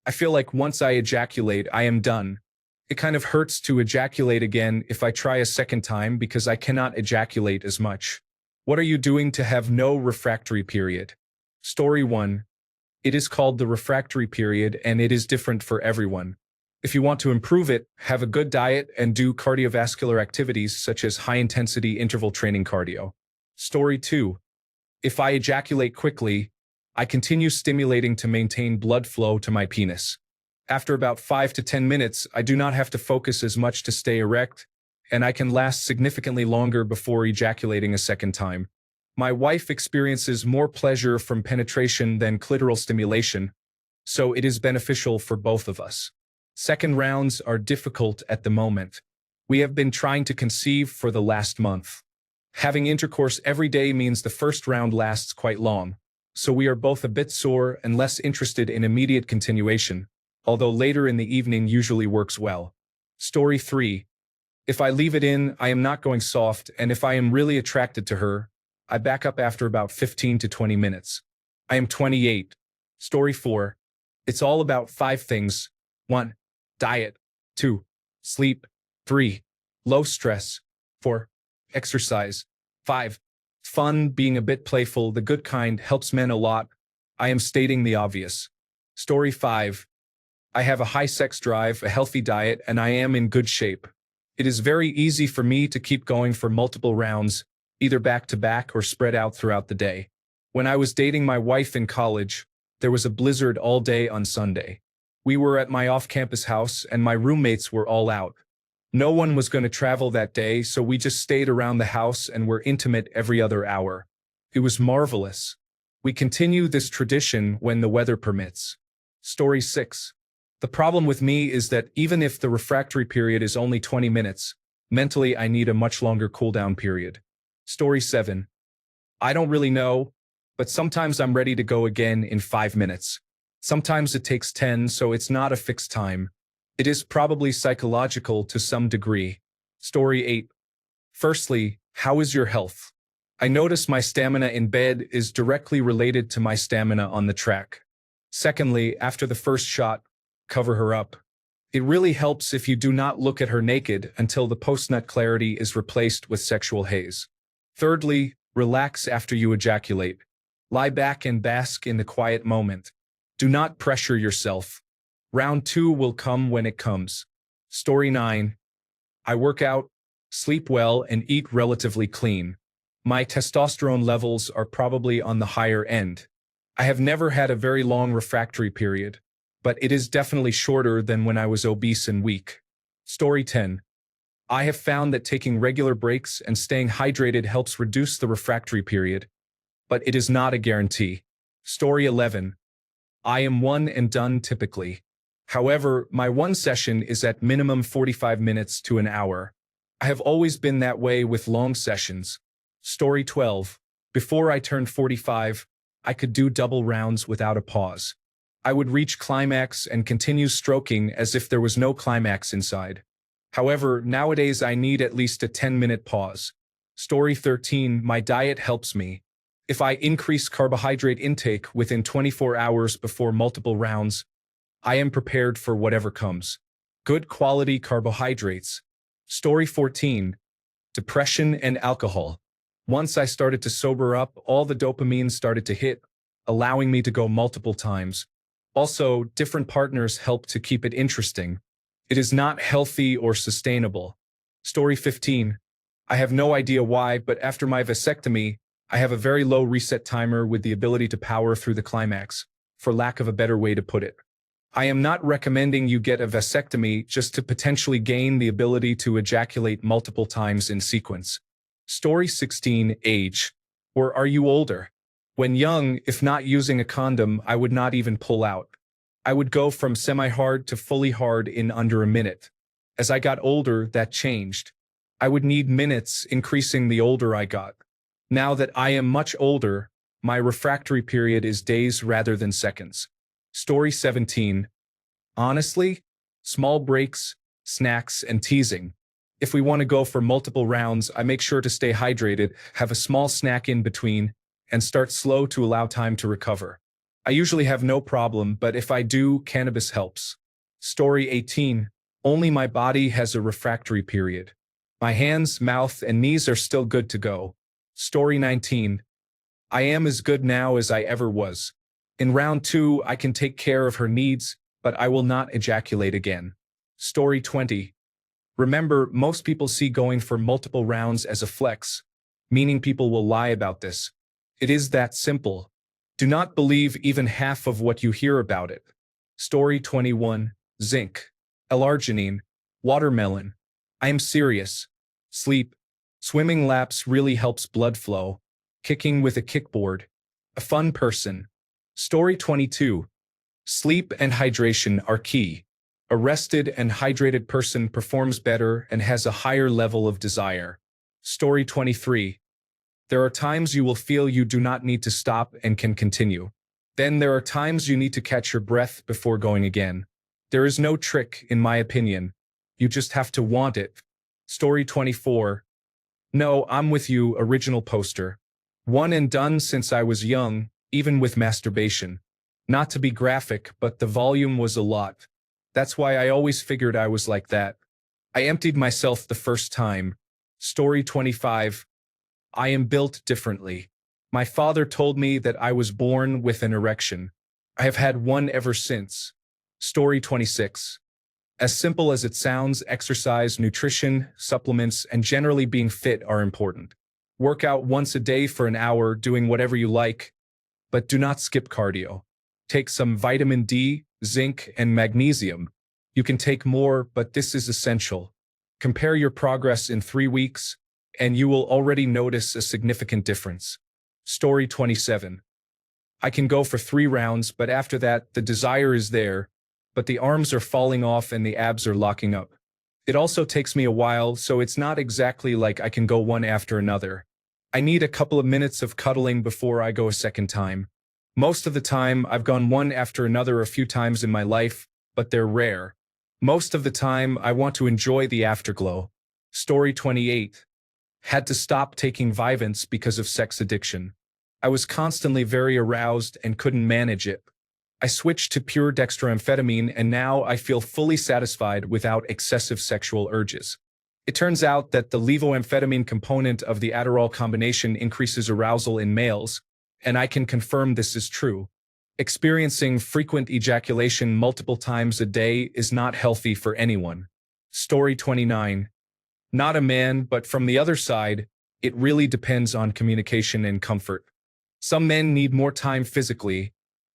I feel like once I ejaculate, I am done. It kind of hurts to ejaculate again if I try a second time because I cannot ejaculate as much. What are you doing to have no refractory period? Story 1. It is called the refractory period and it is different for everyone. If you want to improve it, have a good diet and do cardiovascular activities such as high-intensity interval training cardio. Story 2. If I ejaculate quickly, I continue stimulating to maintain blood flow to my penis. After about 5 to 10 minutes, I do not have to focus as much to stay erect, and I can last significantly longer before ejaculating a second time. My wife experiences more pleasure from penetration than clitoral stimulation, so it is beneficial for both of us. Second rounds are difficult at the moment. We have been trying to conceive for the last month. Having intercourse every day means the first round lasts quite long, so we are both a bit sore and less interested in immediate continuation, although later in the evening usually works well. Story 3. If I leave it in, I am not going soft, and if I am really attracted to her, I back up after about 15 to 20 minutes. I am 28. Story 4. It's all about 5 things. 1. Diet. 2. Sleep. 3. Low stress. 4. Exercise. 5. Fun, being a bit playful, the good kind, helps men a lot. I am stating the obvious. Story 5. I have a high sex drive, a healthy diet, and I am in good shape. It is very easy for me to keep going for multiple rounds, either back to back or spread out throughout the day. When I was dating my wife in college, there was a blizzard all day on Sunday. We were at my off-campus house and my roommates were all out. No one was going to travel that day, so we just stayed around the house and were intimate every other hour. It was marvelous. We continue this tradition when the weather permits. Story 6. The problem with me is that even if the refractory period is only 20 minutes, mentally I need a much longer cool-down period. Story 7. I don't really know, but sometimes I'm ready to go again in 5 minutes. Sometimes it takes 10, so it's not a fixed time. It is probably psychological to some degree. Story 8. Firstly, how is your health? I notice my stamina in bed is directly related to my stamina on the track. Secondly, after the first shot, cover her up. It really helps if you do not look at her naked until the post-nut clarity is replaced with sexual haze. Thirdly, relax after you ejaculate. Lie back and bask in the quiet moment. Do not pressure yourself. Round 2 will come when it comes. Story 9. I work out, sleep well, and eat relatively clean. My testosterone levels are probably on the higher end. I have never had a very long refractory period, but it is definitely shorter than when I was obese and weak. Story 10. I have found that taking regular breaks and staying hydrated helps reduce the refractory period, but it is not a guarantee. Story 11. I am one and done typically. However, my one session is at minimum 45 minutes to an hour. I have always been that way with long sessions. Story 12. Before I turned 45, I could do double rounds without a pause. I would reach climax and continue stroking as if there was no climax inside. However, nowadays I need at least a 10-minute pause. Story 13. My diet helps me. If I increase carbohydrate intake within 24 hours before multiple rounds, I am prepared for whatever comes. Good quality carbohydrates. Story 14. Depression and alcohol. Once I started to sober up, all the dopamine started to hit, allowing me to go multiple times. Also, different partners help to keep it interesting. It is not healthy or sustainable. Story 15. I have no idea why, but after my vasectomy, I have a very low reset timer with the ability to power through the climax, for lack of a better way to put it. I am not recommending you get a vasectomy just to potentially gain the ability to ejaculate multiple times in sequence. Story 16. Age. Or are you older? When young, if not using a condom, I would not even pull out. I would go from semi-hard to fully hard in under a minute. As I got older, that changed. I would need minutes, increasing the older I got. Now that I am much older, my refractory period is days rather than seconds. Story 17. Honestly, small breaks, snacks, and teasing. If we want to go for multiple rounds, I make sure to stay hydrated, have a small snack in between, and start slow to allow time to recover. I usually have no problem, but if I do, cannabis helps. Story 18. Only my body has a refractory period. My hands, mouth, and knees are still good to go. Story 19. I am as good now as I ever was. In round 2, I can take care of her needs, but I will not ejaculate again. Story 20. Remember, most people see going for multiple rounds as a flex, meaning people will lie about this. It is that simple. Do not believe even half of what you hear about it. Story 21. Zinc. L-arginine. Watermelon. I am serious. Sleep. Swimming laps really helps blood flow. Kicking with a kickboard. A fun person. Story 22. Sleep and hydration are key. A rested and hydrated person performs better and has a higher level of desire. Story 23. There are times you will feel you do not need to stop and can continue. Then there are times you need to catch your breath before going again. There is no trick, in my opinion. You just have to want it. Story 24. No, I'm with you, original poster. One and done since I was young, even with masturbation. Not to be graphic, but the volume was a lot. That's why I always figured I was like that. I emptied myself the first time. Story 25. I am built differently. My father told me that I was born with an erection. I have had one ever since. Story 26. As simple as it sounds, exercise, nutrition, supplements, and generally being fit are important. Work out once a day for an hour, doing whatever you like, but do not skip cardio. Take some vitamin D, zinc, and magnesium. You can take more, but this is essential. Compare your progress in 3 weeks, and you will already notice a significant difference. Story 27. I can go for 3 rounds, but after that, the desire is there, but the arms are falling off and the abs are locking up. It also takes me a while, so it's not exactly like I can go one after another. I need a couple of minutes of cuddling before I go a second time. Most of the time, I've gone one after another a few times in my life, but they're rare. Most of the time, I want to enjoy the afterglow. Story 28. Had to stop taking Vyvanse because of sex addiction. I was constantly very aroused and couldn't manage it. I switched to pure dextroamphetamine and now I feel fully satisfied without excessive sexual urges. It turns out that the levoamphetamine component of the Adderall combination increases arousal in males, and I can confirm this is true. Experiencing frequent ejaculation multiple times a day is not healthy for anyone. Story 29. Not a man, but from the other side, it really depends on communication and comfort. Some men need more time physically,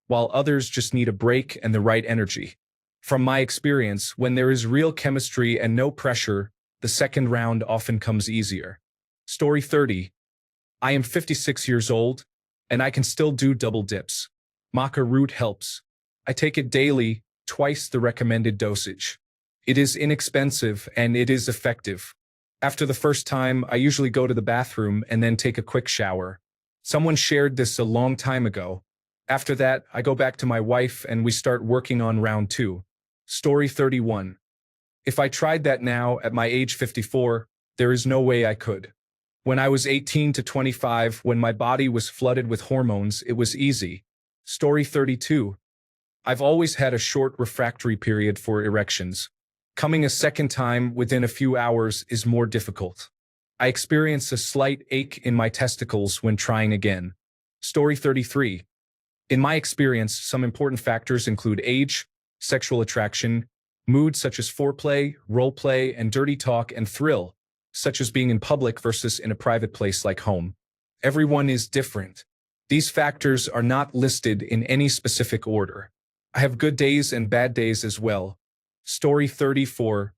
while others just need a break and the right energy. From my experience, when there is real chemistry and no pressure, the second round often comes easier. Story 30. I am 56 years old, and I can still do double dips. Maca root helps. I take it daily, twice the recommended dosage. It is inexpensive and it is effective. After the first time, I usually go to the bathroom and then take a quick shower. Someone shared this a long time ago. After that, I go back to my wife and we start working on round 2. Story 31. If I tried that now, at my age 54, there is no way I could. When I was 18 to 25, when my body was flooded with hormones, it was easy. Story 32. I've always had a short refractory period for erections. Coming a second time within a few hours is more difficult. I experience a slight ache in my testicles when trying again. Story 33. In my experience, some important factors include age, sexual attraction, mood such as foreplay, roleplay, and dirty talk, and thrill, such as being in public versus in a private place like home. Everyone is different. These factors are not listed in any specific order. I have good days and bad days as well. Story 34.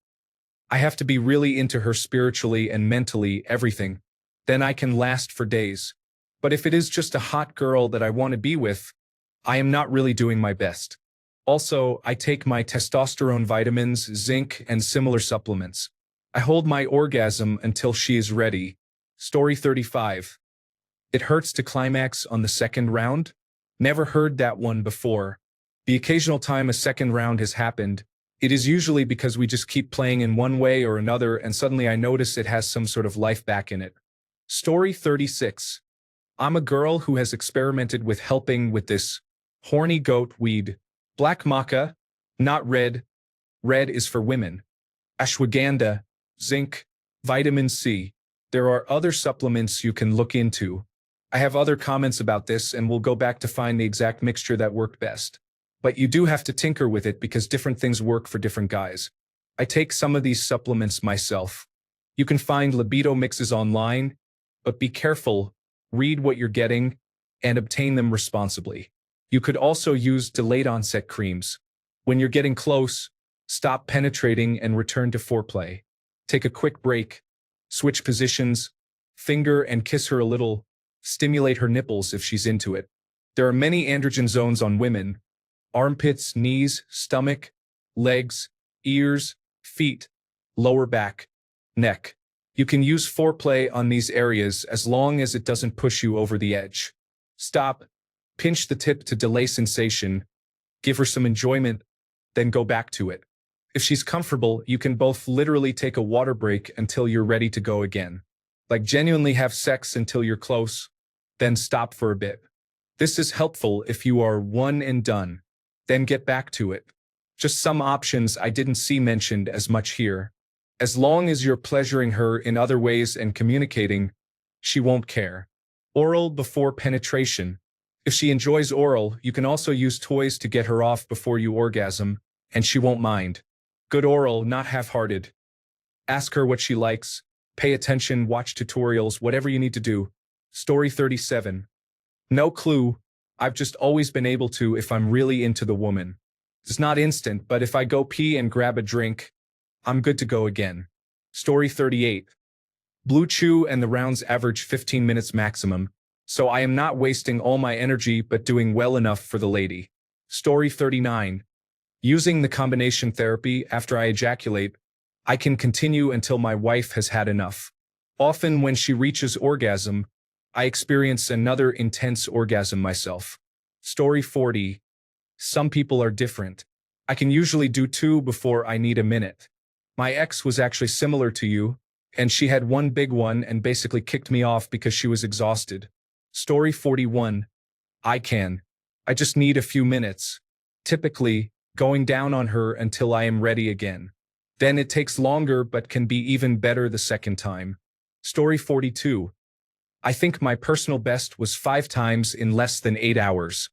I have to be really into her spiritually and mentally, everything. Then I can last for days. But if it is just a hot girl that I want to be with, I am not really doing my best. Also, I take my testosterone vitamins, zinc, and similar supplements. I hold my orgasm until she is ready. Story 35. It hurts to climax on the second round? Never heard that one before. The occasional time a second round has happened, it is usually because we just keep playing in one way or another and suddenly I notice it has some sort of life back in it. Story 36. I'm a girl who has experimented with helping with this Horny goat weed. Black maca, not red. Red is for women. Ashwagandha, zinc, vitamin C. There are other supplements you can look into. I have other comments about this and we'll go back to find the exact mixture that worked best. But you do have to tinker with it because different things work for different guys. I take some of these supplements myself. You can find libido mixes online, but be careful, read what you're getting, and obtain them responsibly. You could also use delayed onset creams. When you're getting close, stop penetrating and return to foreplay. Take a quick break, switch positions, finger and kiss her a little, stimulate her nipples if she's into it. There are many androgen zones on women: armpits, knees, stomach, legs, ears, feet, lower back, neck. You can use foreplay on these areas as long as it doesn't push you over the edge. Stop, pinch the tip to delay sensation, give her some enjoyment, then go back to it. If she's comfortable, you can both literally take a water break until you're ready to go again. Like genuinely have sex until you're close, then stop for a bit. This is helpful if you are one and done. Then get back to it. Just some options I didn't see mentioned as much here. As long as you're pleasuring her in other ways and communicating, she won't care. Oral before penetration. If she enjoys oral, you can also use toys to get her off before you orgasm, and she won't mind. Good oral, not half-hearted. Ask her what she likes. Pay attention, watch tutorials, whatever you need to do. Story 37. No clue. I've just always been able to if I'm really into the woman. It's not instant, but if I go pee and grab a drink, I'm good to go again. Story 38. Blue Chew and the rounds average 15 minutes maximum, so I am not wasting all my energy but doing well enough for the lady. Story 39. Using the combination therapy after I ejaculate, I can continue until my wife has had enough. Often when she reaches orgasm, I experience another intense orgasm myself. Story 40. Some people are different. I can usually do 2 before I need a minute. My ex was actually similar to you, and she had one big one and basically kicked me off because she was exhausted. Story 41. I just need a few minutes. Typically, going down on her until I am ready again. Then it takes longer but can be even better the second time. Story 42. I think my personal best was 5 times in less than 8 hours.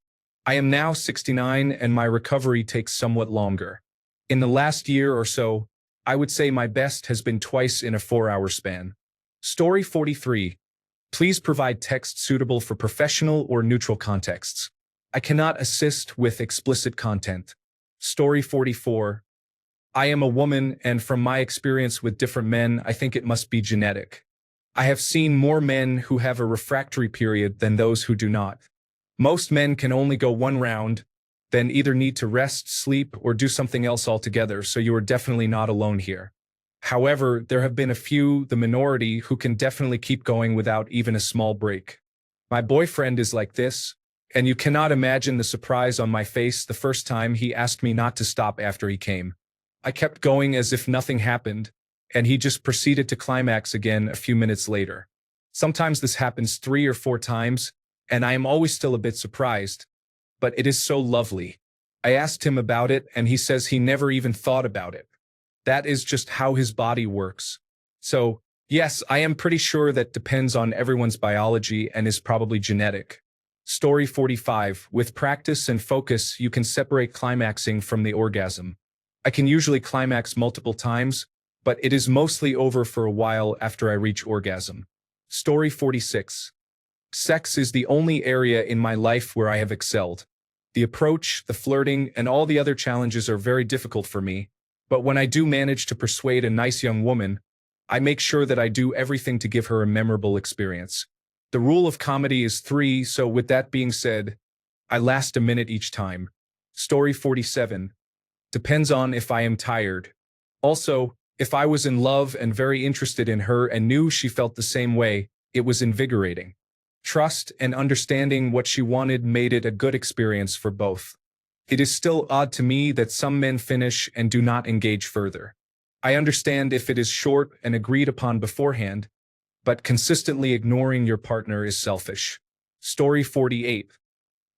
I am now 69 and my recovery takes somewhat longer. In the last year or so, I would say my best has been twice in a 4-hour span. Story 43. Please provide text suitable for professional or neutral contexts. I cannot assist with explicit content. Story 44. I am a woman, and from my experience with different men, I think it must be genetic. I have seen more men who have a refractory period than those who do not. Most men can only go 1 round, then either need to rest, sleep, or do something else altogether, so you are definitely not alone here. However, there have been a few, the minority, who can definitely keep going without even a small break. My boyfriend is like this, and you cannot imagine the surprise on my face the first time he asked me not to stop after he came. I kept going as if nothing happened, and he just proceeded to climax again a few minutes later. Sometimes this happens 3 or 4 times, and I am always still a bit surprised, but it is so lovely. I asked him about it, and he says he never even thought about it. That is just how his body works. So, yes, I am pretty sure that depends on everyone's biology and is probably genetic. Story 45. With practice and focus, you can separate climaxing from the orgasm. I can usually climax multiple times, but it is mostly over for a while after I reach orgasm. Story 46. Sex is the only area in my life where I have excelled. The approach, the flirting, and all the other challenges are very difficult for me, but when I do manage to persuade a nice young woman, I make sure that I do everything to give her a memorable experience. The rule of comedy is 3, so with that being said, I last a minute each time. Story 47. Depends on if I am tired. Also, if I was in love and very interested in her and knew she felt the same way, it was invigorating. Trust and understanding what she wanted made it a good experience for both. It is still odd to me that some men finish and do not engage further. I understand if it is short and agreed upon beforehand, but consistently ignoring your partner is selfish. Story 48.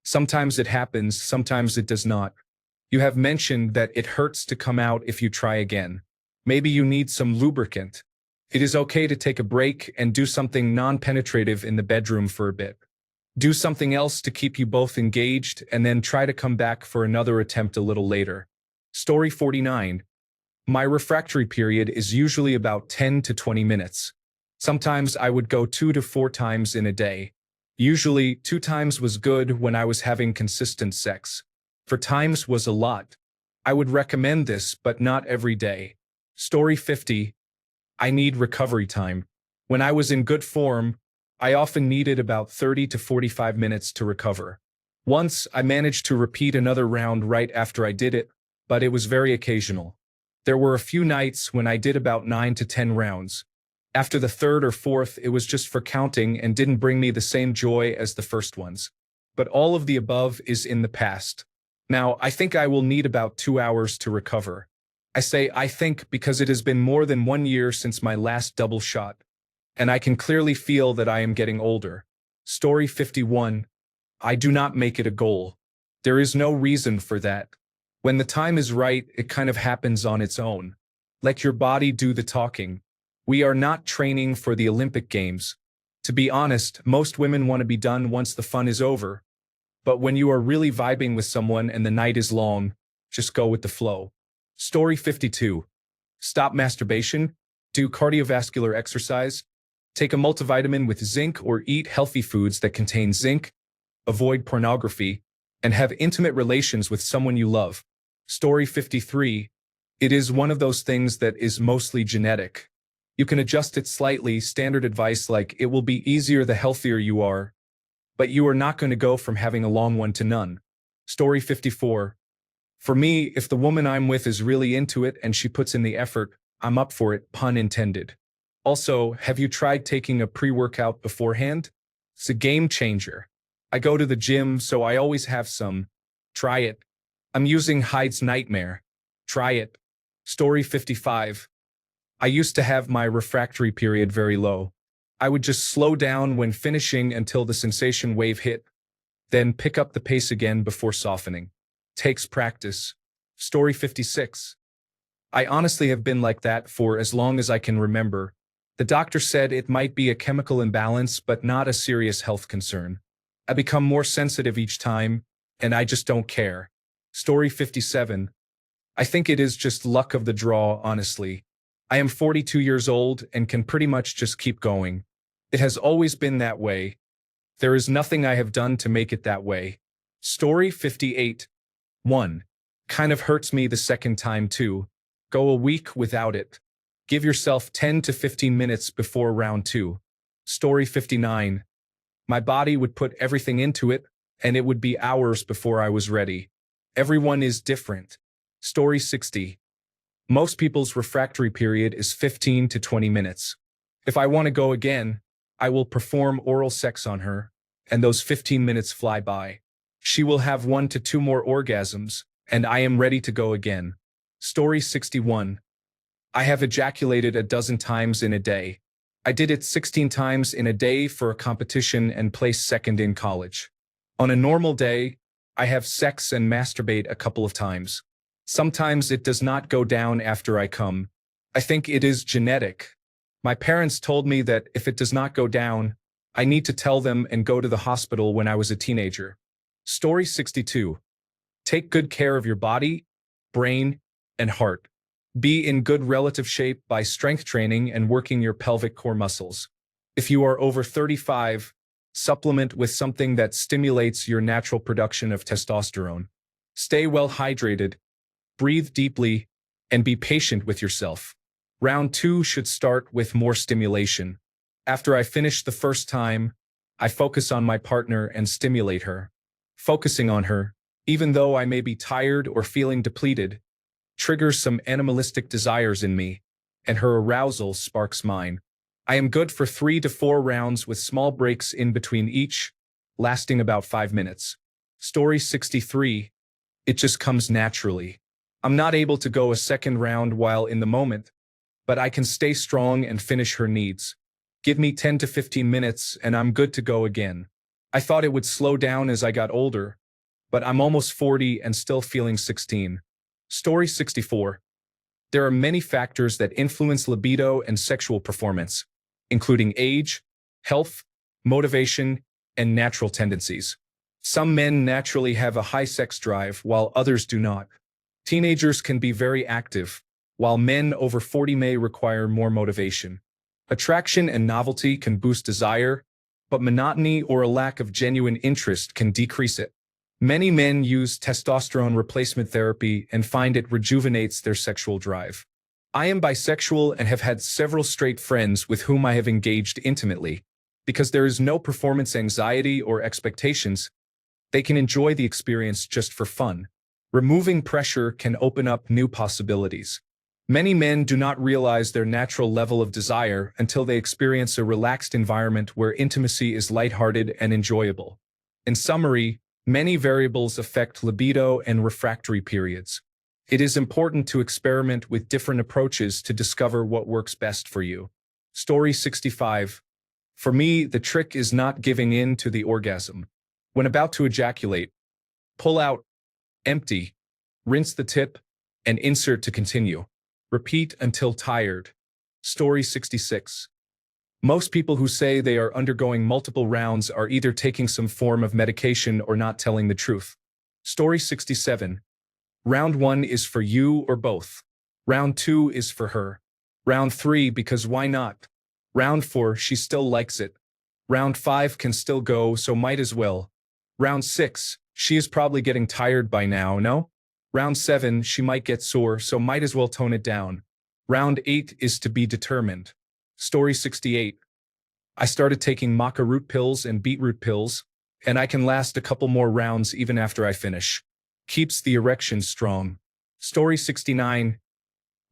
Sometimes it happens, sometimes it does not. You have mentioned that it hurts to come out if you try again. Maybe you need some lubricant. It is okay to take a break and do something non-penetrative in the bedroom for a bit. Do something else to keep you both engaged and then try to come back for another attempt a little later. Story 49. My refractory period is usually about 10 to 20 minutes. Sometimes I would go 2 to 4 times in a day. Usually, 2 times was good when I was having consistent sex. 4 times was a lot. I would recommend this, but not every day. Story 50. I need recovery time. When I was in good form, I often needed about 30 to 45 minutes to recover. Once, I managed to repeat another round right after I did it, but it was very occasional. There were a few nights when I did about 9 to 10 rounds. After the third or fourth, it was just for counting and didn't bring me the same joy as the first ones. But all of the above is in the past. Now, I think I will need about 2 hours to recover. I say I think because it has been more than 1 year since my last double shot, and I can clearly feel that I am getting older. Story 51. I do not make it a goal. There is no reason for that. When the time is right, it kind of happens on its own. Let your body do the talking. We are not training for the Olympic Games. To be honest, most women want to be done once the fun is over. But when you are really vibing with someone and the night is long, just go with the flow. Story 52. Stop masturbation, do cardiovascular exercise, take a multivitamin with zinc or eat healthy foods that contain zinc, avoid pornography, and have intimate relations with someone you love. Story 53. It is one of those things that is mostly genetic. You can adjust it slightly, standard advice like it will be easier the healthier you are, but you are not going to go from having a long one to none. Story 54. For me, if the woman I'm with is really into it and she puts in the effort, I'm up for it, pun intended. Also, have you tried taking a pre-workout beforehand? It's a game changer. I go to the gym, so I always have some. Try it. I'm using Hyde's Nightmare. Try it. Story 55. I used to have my refractory period very low. I would just slow down when finishing until the sensation wave hit, then pick up the pace again before softening. Takes practice. Story 56. I honestly have been like that for as long as I can remember. The doctor said it might be a chemical imbalance, but not a serious health concern. I become more sensitive each time, and I just don't care. Story 57. I think it is just luck of the draw, honestly. I am 42 years old and can pretty much just keep going. It has always been that way. There is nothing I have done to make it that way. Story 58. 1. Kind of hurts me the second time too. Go a week without it. Give yourself 10 to 15 minutes before round 2. Story 59. My body would put everything into it, and it would be hours before I was ready. Everyone is different. Story 60. Most people's refractory period is 15 to 20 minutes. If I want to go again, I will perform oral sex on her, and those 15 minutes fly by. She will have 1 to 2 more orgasms, and I am ready to go again. Story 61. I have ejaculated a dozen times in a day. I did it 16 times in a day for a competition and placed second in college. On a normal day, I have sex and masturbate a couple of times. Sometimes it does not go down after I come. I think it is genetic. My parents told me that if it does not go down, I need to tell them and go to the hospital when I was a teenager. Story 62. Take good care of your body, brain, and heart. Be in good relative shape by strength training and working your pelvic core muscles. If you are over 35, supplement with something that stimulates your natural production of testosterone. Stay well hydrated, breathe deeply, and be patient with yourself. Round 2 should start with more stimulation. After I finish the first time, I focus on my partner and stimulate her. Focusing on her, even though I may be tired or feeling depleted, triggers some animalistic desires in me, and her arousal sparks mine. I am good for 3 to 4 rounds with small breaks in between each, lasting about 5 minutes. Story 63. It just comes naturally. I'm not able to go a second round while in the moment, but I can stay strong and finish her needs. Give me 10 to 15 minutes and I'm good to go again. I thought it would slow down as I got older, but I'm almost 40 and still feeling 16. Story 64. There are many factors that influence libido and sexual performance, including age, health, motivation, and natural tendencies. Some men naturally have a high sex drive, while others do not. Teenagers can be very active, while men over 40 may require more motivation. Attraction and novelty can boost desire, but monotony or a lack of genuine interest can decrease it. Many men use testosterone replacement therapy and find it rejuvenates their sexual drive. I am bisexual and have had several straight friends with whom I have engaged intimately. Because there is no performance anxiety or expectations, they can enjoy the experience just for fun. Removing pressure can open up new possibilities. Many men do not realize their natural level of desire until they experience a relaxed environment where intimacy is lighthearted and enjoyable. In summary, many variables affect libido and refractory periods. It is important to experiment with different approaches to discover what works best for you. Story 65. For me, the trick is not giving in to the orgasm. When about to ejaculate, pull out, empty, rinse the tip, and insert to continue. Repeat until tired. Story 66. Most people who say they are undergoing multiple rounds are either taking some form of medication or not telling the truth. Story 67. Round 1 is for you or both. Round 2 is for her. Round 3 because why not? Round 4 she still likes it. Round 5 can still go, so might as well. Round 6 she is probably getting tired by now, no? Round 7 she might get sore, so might as well tone it down. Round 8 is to be determined. Story 68. I started taking maca root pills and beetroot pills, and I can last a couple more rounds even after I finish. Keeps the erection strong. Story 69.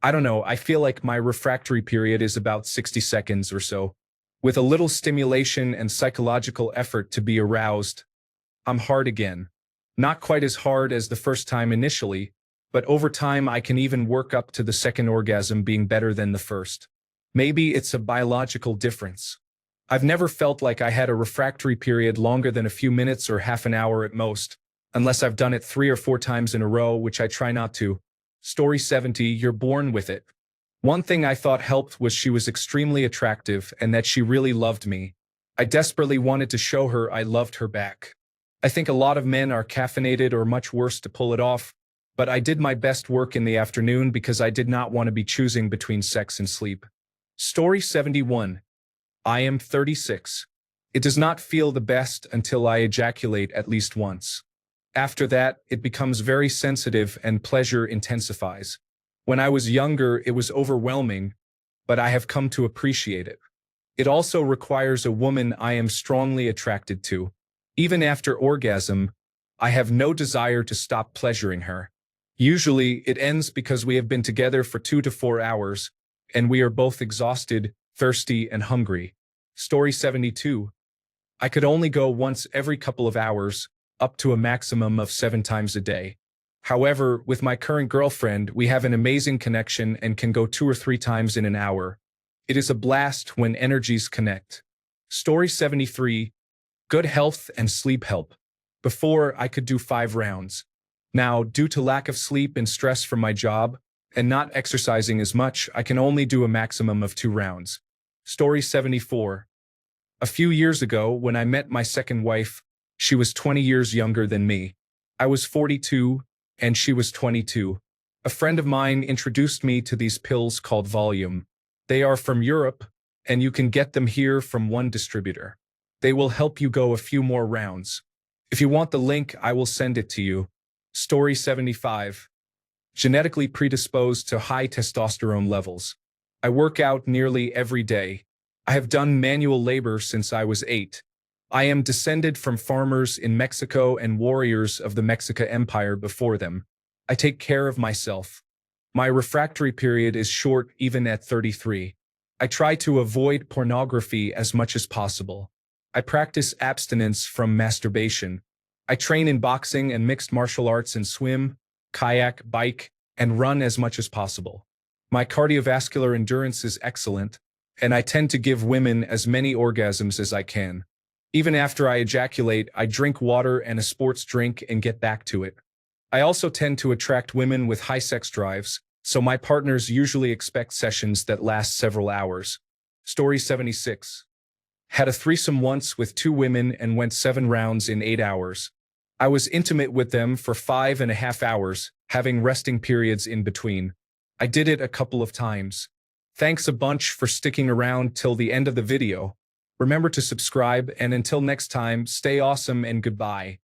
I don't know, I feel like my refractory period is about 60 seconds or so. With a little stimulation and psychological effort to be aroused, I'm hard again. Not quite as hard as the first time initially, but over time I can even work up to the second orgasm being better than the first. Maybe it's a biological difference. I've never felt like I had a refractory period longer than a few minutes or half an hour at most, unless I've done it 3 or 4 times in a row, which I try not to. Story 70. You're born with it. One thing I thought helped was she was extremely attractive and that she really loved me. I desperately wanted to show her I loved her back. I think a lot of men are caffeinated or much worse to pull it off, but I did my best work in the afternoon because I did not want to be choosing between sex and sleep. Story 71. I am 36. It does not feel the best until I ejaculate at least once. After that, it becomes very sensitive and pleasure intensifies. When I was younger, it was overwhelming, but I have come to appreciate it. It also requires a woman I am strongly attracted to. Even after orgasm, I have no desire to stop pleasuring her. Usually, it ends because we have been together for 2 to 4 hours, and we are both exhausted, thirsty, and hungry. Story 72. I could only go once every couple of hours, up to a maximum of 7 times a day. However, with my current girlfriend, we have an amazing connection and can go 2 or 3 times in an hour. It is a blast when energies connect. Story 73. Good health and sleep help. Before, I could do 5 rounds. Now, due to lack of sleep and stress from my job, and not exercising as much, I can only do a maximum of 2 rounds. Story 74. A few years ago, when I met my second wife, she was 20 years younger than me. I was 42, and she was 22. A friend of mine introduced me to these pills called Volume. They are from Europe, and you can get them here from one distributor. They will help you go a few more rounds. If you want the link, I will send it to you. Story 75. Genetically predisposed to high testosterone levels. I work out nearly every day. I have done manual labor since I was 8. I am descended from farmers in Mexico and warriors of the Mexica Empire before them. I take care of myself. My refractory period is short even at 33. I try to avoid pornography as much as possible. I practice abstinence from masturbation. I train in boxing and mixed martial arts and swim, kayak, bike, and run as much as possible. My cardiovascular endurance is excellent, and I tend to give women as many orgasms as I can. Even after I ejaculate, I drink water and a sports drink and get back to it. I also tend to attract women with high sex drives, so my partners usually expect sessions that last several hours. Story 76. Had a threesome once with 2 women and went 7 rounds in 8 hours. I was intimate with them for 5.5 hours, having resting periods in between. I did it a couple of times. Thanks a bunch for sticking around till the end of the video. Remember to subscribe, and until next time, stay awesome and goodbye.